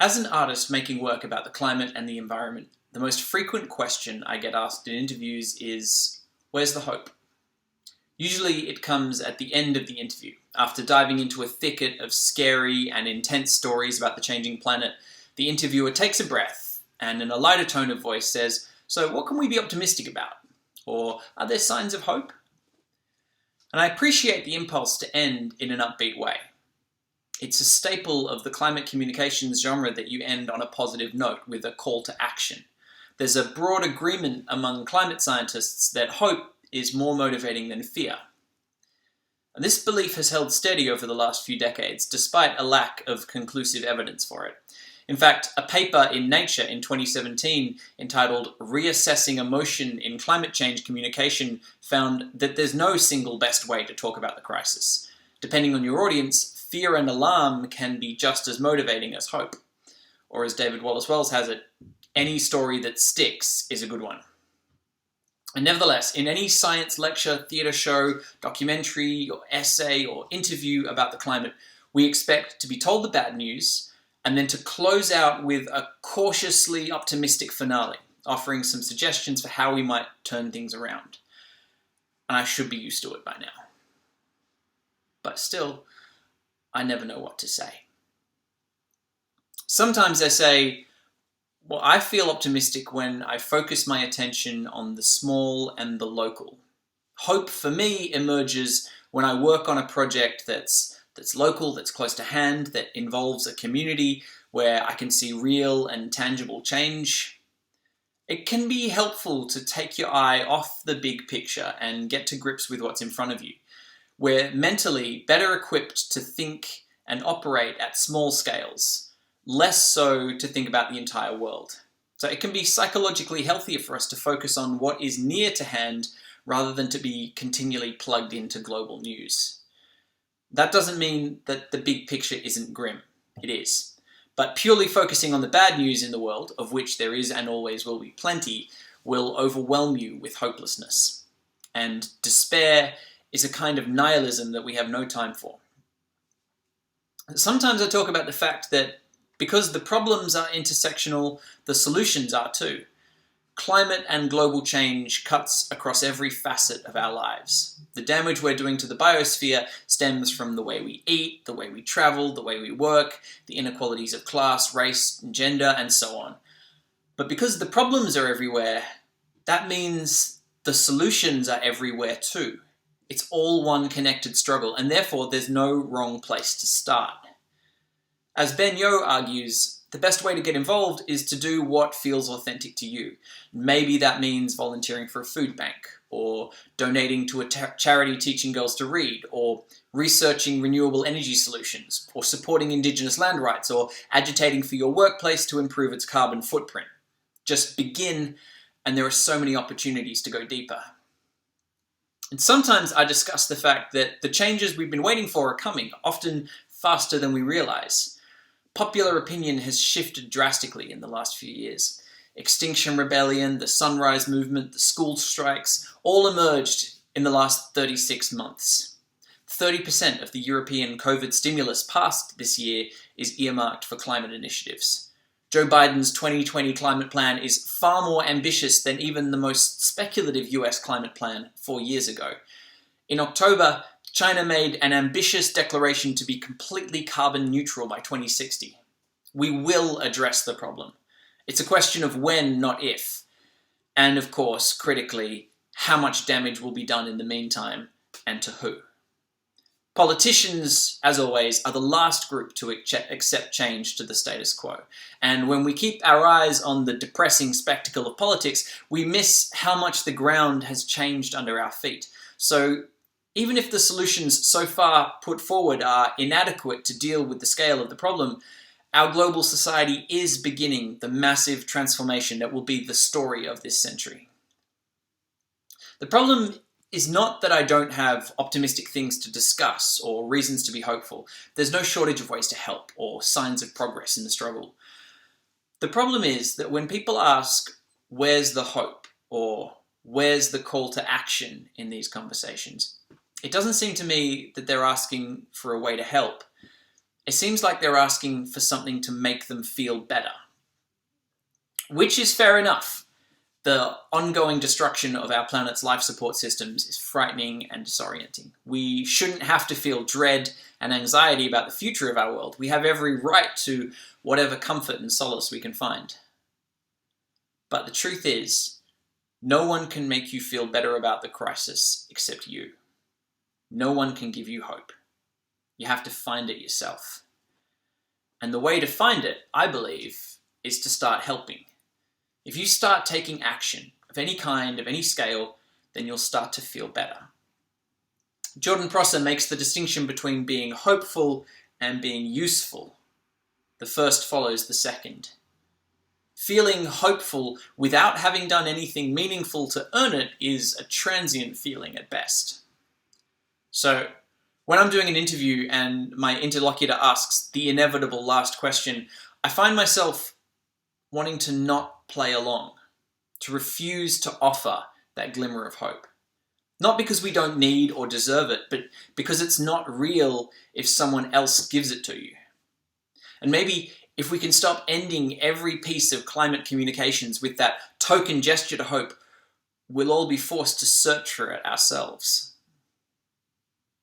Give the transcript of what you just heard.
As an artist making work about the climate and the environment, the most frequent question I get asked in interviews is, where's the hope? Usually it comes at the end of the interview, after diving into a thicket of scary and intense stories about the changing planet. The interviewer takes a breath and in a lighter tone of voice says, "So what can we be optimistic about?" Or, "Are there signs of hope?" And I appreciate the impulse to end in an upbeat way. It's a staple of the climate communications genre that you end on a positive note with a call to action. There's a broad agreement among climate scientists that hope is more motivating than fear. And this belief has held steady over the last few decades, despite a lack of conclusive evidence for it. In fact, a paper in Nature in 2017 entitled "Reassessing Emotion in Climate Change Communication" found that there's no single best way to talk about the crisis. Depending on your audience, fear and alarm can be just as motivating as hope. Or as David Wallace Wells has it, any story that sticks is a good one. And nevertheless, in any science lecture, theatre show, documentary, or essay, or interview about the climate, we expect to be told the bad news and then to close out with a cautiously optimistic finale, offering some suggestions for how we might turn things around. And I should be used to it by now. But still, I never know what to say. Sometimes I say, well, I feel optimistic when I focus my attention on the small and the local. Hope for me emerges when I work on a project that's local, that's close to hand, that involves a community where I can see real and tangible change. It can be helpful to take your eye off the big picture and get to grips with what's in front of you. We're mentally better equipped to think and operate at small scales, less so to think about the entire world. So it can be psychologically healthier for us to focus on what is near to hand rather than to be continually plugged into global news. That doesn't mean that the big picture isn't grim. It is. But purely focusing on the bad news in the world, of which there is and always will be plenty, will overwhelm you with hopelessness. And despair is a kind of nihilism that we have no time for. Sometimes I talk about the fact that because the problems are intersectional, the solutions are too. Climate and global change cuts across every facet of our lives. The damage we're doing to the biosphere stems from the way we eat, the way we travel, the way we work, the inequalities of class, race, and gender, and so on. But because the problems are everywhere, that means the solutions are everywhere too. It's all one connected struggle, and therefore there's no wrong place to start. As Ben Yo argues, the best way to get involved is to do what feels authentic to you. Maybe that means volunteering for a food bank, or donating to a charity teaching girls to read, or researching renewable energy solutions, or supporting Indigenous land rights, or agitating for your workplace to improve its carbon footprint. Just begin, and there are so many opportunities to go deeper. And sometimes I discuss the fact that the changes we've been waiting for are coming, often faster than we realize. Popular opinion has shifted drastically in the last few years. Extinction Rebellion, the Sunrise Movement, the school strikes, all emerged in the last 36 months. 30% of the European COVID stimulus passed this year is earmarked for climate initiatives. Joe Biden's 2020 climate plan is far more ambitious than even the most speculative US climate plan 4 years ago. In October, China made an ambitious declaration to be completely carbon neutral by 2060. We will address the problem. It's a question of when, not if. And of course, critically, how much damage will be done in the meantime, and to who. Politicians, as always, are the last group to accept change to the status quo. And when we keep our eyes on the depressing spectacle of politics, we miss how much the ground has changed under our feet. So even if the solutions so far put forward are inadequate to deal with the scale of the problem, our global society is beginning the massive transformation that will be the story of this century. The problem is not that I don't have optimistic things to discuss or reasons to be hopeful. There's no shortage of ways to help or signs of progress in the struggle. The problem is that when people ask, where's the hope, or where's the call to action in these conversations, it doesn't seem to me that they're asking for a way to help. it seems like they're asking for something to make them feel better. Which is fair enough. The ongoing destruction of our planet's life support systems is frightening and disorienting. We shouldn't have to feel dread and anxiety about the future of our world. We have every right to whatever comfort and solace we can find. But the truth is, no one can make you feel better about the crisis except you. No one can give you hope. You have to find it yourself. And the way to find it, I believe, is to start helping. If you start taking action of any kind, of any scale, then you'll start to feel better. Jordan Prosser makes the distinction between being hopeful and being useful. The first follows the second. Feeling hopeful without having done anything meaningful to earn it is a transient feeling at best. So, when I'm doing an interview and my interlocutor asks the inevitable last question, I find myself wanting to not play along, to refuse to offer that glimmer of hope. Not because we don't need or deserve it, but because it's not real if someone else gives it to you. And maybe if we can stop ending every piece of climate communications with that token gesture to hope, we'll all be forced to search for it ourselves.